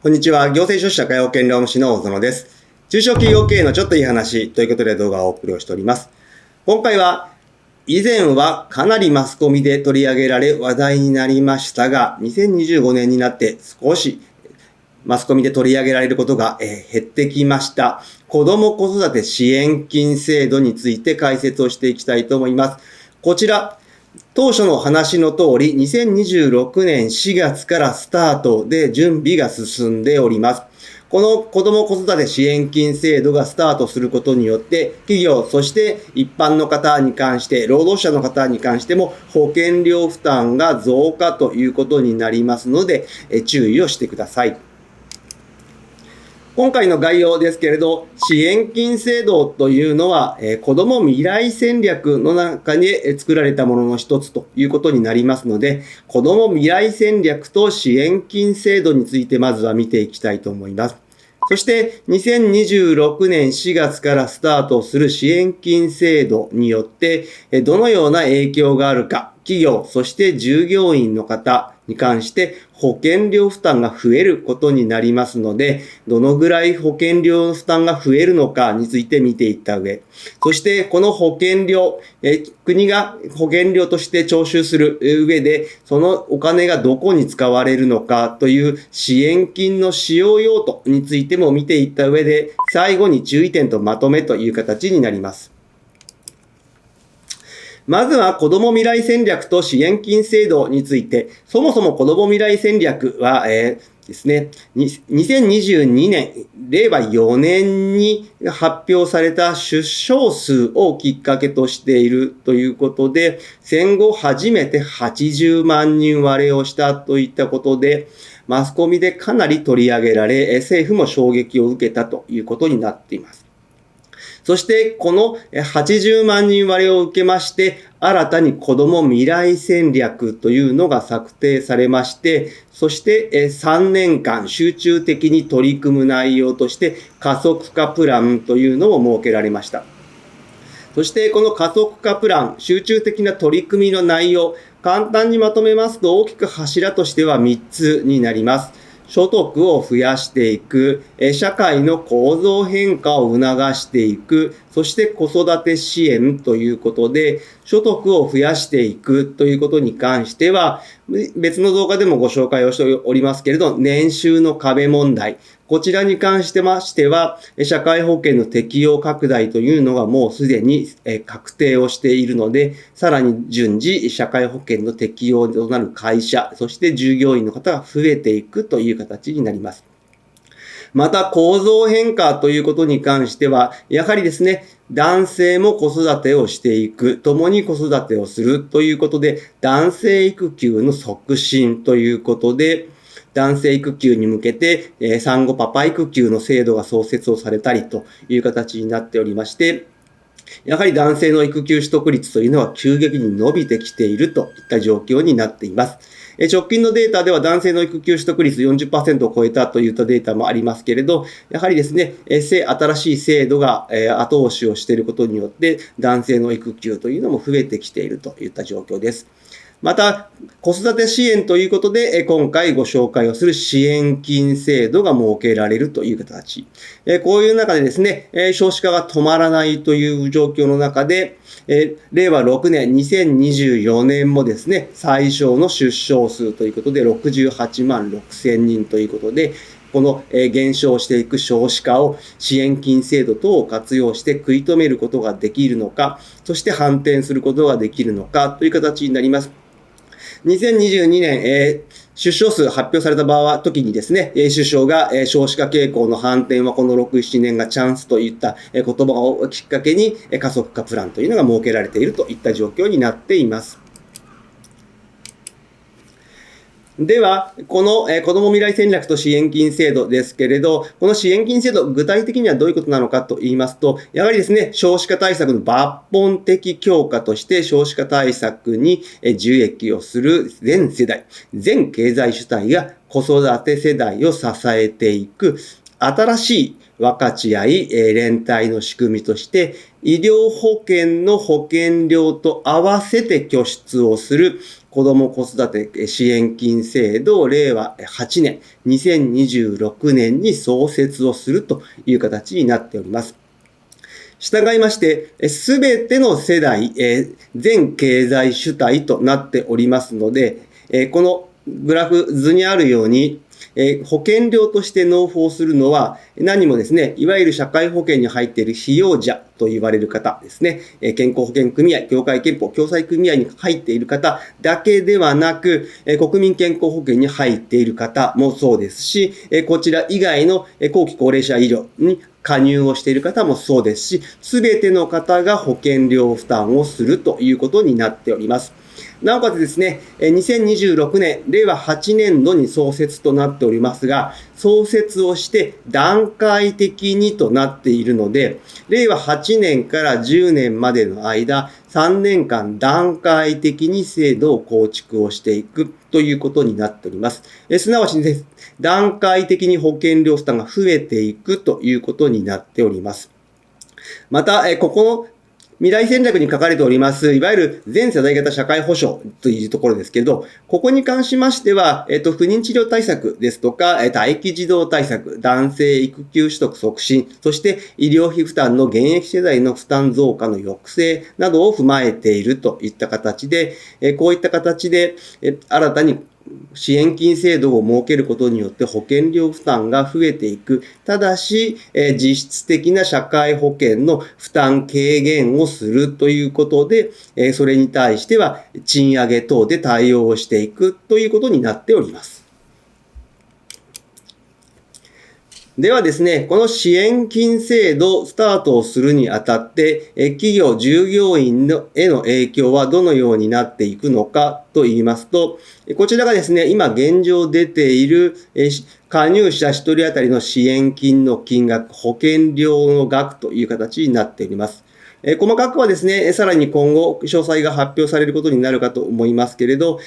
こんにちは。行政書士社会保険労務士の大園です。中小企業経営のちょっといい話ということで動画をお送りをしております。今回は、以前はかなりマスコミで取り上げられ話題になりましたが、2025年になって少しマスコミで取り上げられることが減ってきました。子ども子育て支援金制度について解説をしていきたいと思います。こちら、当初の話の通り、2026年4月からスタートで準備が進んでおります。この子ども子育て支援金制度がスタートすることによって、企業、そして一般の方に関して、労働者の方に関しても保険料負担が増加ということになりますので、注意をしてください。今回の概要ですけれど、支援金制度というのは、子ども未来戦略の中で作られたものの一つということになりますので、子ども未来戦略と支援金制度についてまずは見ていきたいと思います。そして2026年4月からスタートする支援金制度によってどのような影響があるか、企業、そして従業員の方に関して保険料負担が増えることになりますので、どのぐらい保険料の負担が増えるのかについて見ていった上、そしてこの保険料、国が保険料として徴収する上で、そのお金がどこに使われるのかという支援金の使用用途についても見ていった上で、最後に注意点とまとめという形になります。まずは子ども未来戦略と支援金制度について、そもそも子ども未来戦略は、ですね、2022年、令和4年に発表された出生数をきっかけとしているということで、戦後初めて80万人割れをしたといったことで、マスコミでかなり取り上げられ、政府も衝撃を受けたということになっています。そしてこの80万人割れを受けまして、新たに子ども未来戦略というのが策定されまして、そして3年間集中的に取り組む内容として加速化プランというのを設けられました。そしてこの加速化プラン、集中的な取り組みの内容、簡単にまとめますと大きく柱としては3つになります。所得を増やしていく、社会の構造変化を促していく、そして子育て支援ということで、所得を増やしていくということに関しては、別の動画でもご紹介をしておりますけれど、年収の壁問題、こちらに関してましては、社会保険の適用拡大というのがもうすでに確定をしているので、さらに順次社会保険の適用となる会社、そして従業員の方が増えていくという形になります。また構造変化ということに関しては、やはりですね、男性も子育てをしていく、共に子育てをするということで、男性育休の促進ということで、男性育休に向けて、産後パパ育休の制度が創設をされたりという形になっておりまして、やはり男性の育休取得率というのは急激に伸びてきているといった状況になっています。直近のデータでは男性の育休取得率 40% を超えたといったデータもありますけれど、やはりですね、新しい制度が後押しをしていることによって男性の育休というのも増えてきているといった状況です。また、子育て支援ということで、今回ご紹介をする支援金制度が設けられるという形。こういう中でですね、少子化が止まらないという状況の中で、令和6年、2024年もですね、最小の出生数ということで、68万6千人ということで、この減少していく少子化を支援金制度等を活用して食い止めることができるのか、そして反転することができるのかという形になります。2022年、出生数発表された時にですね、首相が少子化傾向の反転はこの6、7年がチャンスといった言葉をきっかけに加速化プランというのが設けられているといった状況になっています。では、この子ども未来戦略と支援金制度ですけれど、この支援金制度、具体的にはどういうことなのかと言いますと、やはりですね、少子化対策の抜本的強化として少子化対策に受益をする全世代、全経済主体が子育て世代を支えていく新しい分かち合い、連帯の仕組みとして、医療保険の保険料と合わせて拠出をする子ども子育て支援金制度を令和8年、2026年に創設をするという形になっております。従いまして、すべての世代、全経済主体となっておりますので、このグラフ図にあるように、保険料として納付をするのは何もですね、いわゆる社会保険に入っている被用者と言われる方ですね、健康保険組合、協会憲法、共済組合に入っている方だけではなく、国民健康保険に入っている方もそうですし、こちら以外の後期高齢者医療に加入をしている方もそうですし、すべての方が保険料負担をするということになっております。なおかつですね、2026年、令和8年度に創設となっておりますが、創設をして段階的にとなっているので、令和8年から10年までの間、3年間段階的に制度を構築をしていくということになっております。すなわちです、段階的に保険料負担が増えていくということになっております。また、ここの未来戦略に書かれております、いわゆる全世代型社会保障というところですけれど、ここに関しましては、不妊治療対策ですとか、待機児童対策、男性育休取得促進、そして医療費負担の現役世代の負担増加の抑制などを踏まえているといった形で、こういった形で、新たに支援金制度を設けることによって保険料負担が増えていく。ただし、実質的な社会保険の負担軽減をするということで、それに対しては賃上げ等で対応をしていくということになっております。ではですね、この支援金制度スタートをするにあたって、企業従業員への影響はどのようになっていくのかと言いますと、こちらがですね、今現状出ている加入者1人当たりの支援金の金額、保険料の額という形になっております。細かくはですね、さらに今後詳細が発表されることになるかと思いますけれど、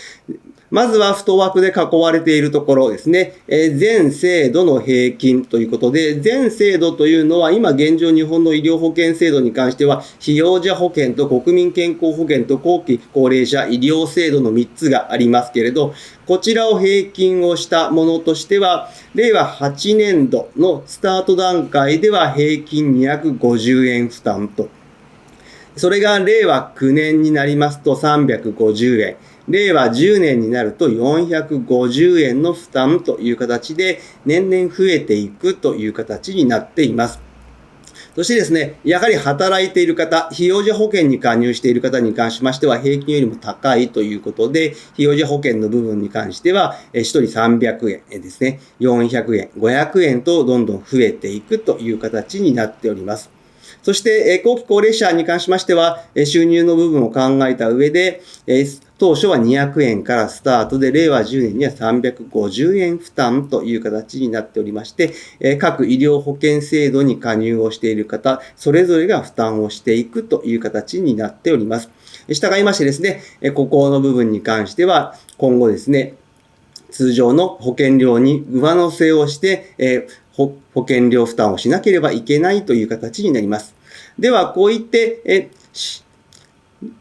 まずは太枠で囲われているところですね、全制度の平均ということで、全制度というのは今現状日本の医療保険制度に関しては、被用者保険と国民健康保険と後期高齢者医療制度の3つがありますけれど、こちらを平均をしたものとしては、令和8年度のスタート段階では平均250円負担と、それが令和9年になりますと350円。令和10年になると450円の負担という形で年々増えていくという形になっています。そしてですね、やはり働いている方、被用者保険に加入している方に関しましては平均よりも高いということで、被用者保険の部分に関しては、1人300円ですね、400円、500円とどんどん増えていくという形になっております。そして、後期高齢者に関しましては、収入の部分を考えた上で、当初は200円からスタートで、令和10年には350円負担という形になっておりまして、各医療保険制度に加入をしている方、それぞれが負担をしていくという形になっております。従いましてですね、ここの部分に関しては、今後ですね、通常の保険料に上乗せをして、保険料負担をしなければいけないという形になります。では、こういって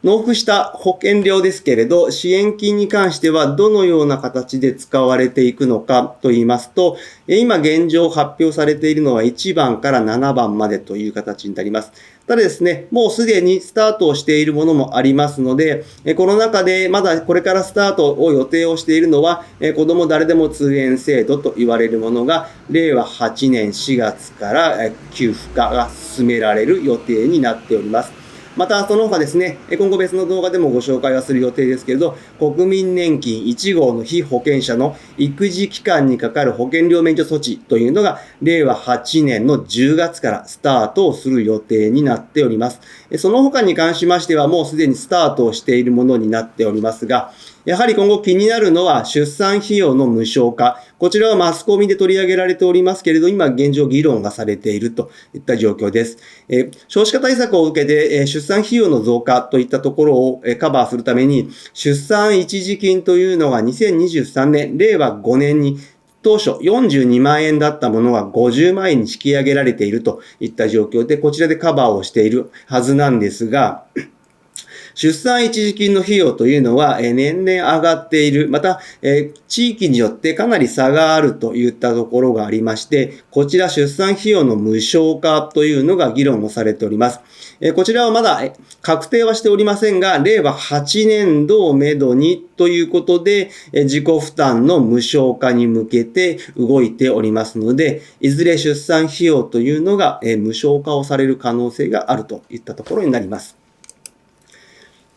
納付した保険料ですけれど、支援金に関してはどのような形で使われていくのかと言いますと、今現状発表されているのは1番から7番までという形になります。ただですね、もうすでにスタートをしているものもありますので、この中でまだこれからスタートを予定をしているのは、子ども誰でも通園制度と言われるものが、令和8年4月から給付化が進められる予定になっております。また、その他ですね、今後別の動画でもご紹介はする予定ですけれど、国民年金1号の被保険者の育児期間にかかる保険料免除措置というのが、令和8年の10月からスタートをする予定になっております。その他に関しましては、もうすでにスタートをしているものになっておりますが、やはり今後気になるのは出産費用の無償化。こちらはマスコミで取り上げられておりますけれど、今現状議論がされているといった状況です。少子化対策を受けて出産費用の増加といったところをカバーするために、出産一時金というのが2023年、令和5年に当初42万円だったものが50万円に引き上げられているといった状況で、こちらでカバーをしているはずなんですが、出産一時金の費用というのは年々上がっている。また、地域によってかなり差があるといったところがありまして、こちら出産費用の無償化というのが議論をされております。こちらはまだ確定はしておりませんが、令和8年度をめどにということで、自己負担の無償化に向けて動いておりますので、いずれ出産費用というのが無償化をされる可能性があるといったところになります。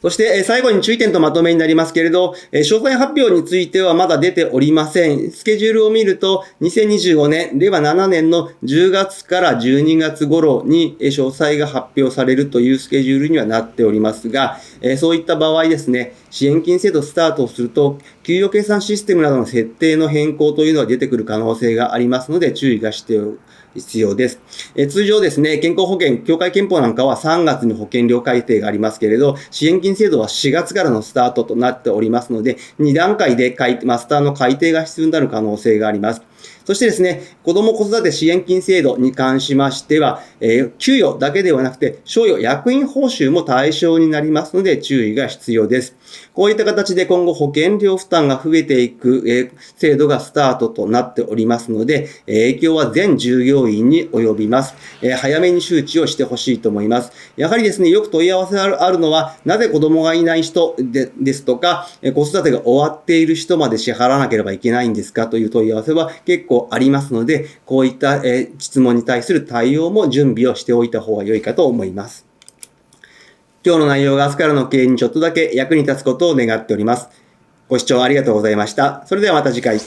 そして最後に注意点とまとめになりますけれど、詳細発表についてはまだ出ておりません。スケジュールを見ると、2025年、令和7年の10月から12月頃に詳細が発表されるというスケジュールにはなっておりますが、そういった場合ですね、支援金制度スタートをすると、給与計算システムなどの設定の変更というのが出てくる可能性がありますので、注意が必要です。通常ですね、健康保険、協会憲法なんかは3月に保険料改定がありますけれど、支援金制度は4月からのスタートとなっておりますので、2段階でマスターの改定が必要になる可能性があります。そしてですね、子ども子育て支援金制度に関しましては、給与だけではなくて、賞与役員報酬も対象になりますので注意が必要です。こういった形で今後保険料負担が増えていく制度がスタートとなっておりますので、影響は全従業員に及びます。早めに周知をしてほしいと思います。やはりですね、よく問い合わせがあるのは、なぜ子供がいない人ですとか、子育てが終わっている人まで支払わなければいけないんですかという問い合わせは結構ありますので、こういった質問に対する対応も準備をしておいた方が良いかと思います。今日の内容が明日からの経営にちょっとだけ役に立つことを願っております。ご視聴ありがとうございました。それではまた次回。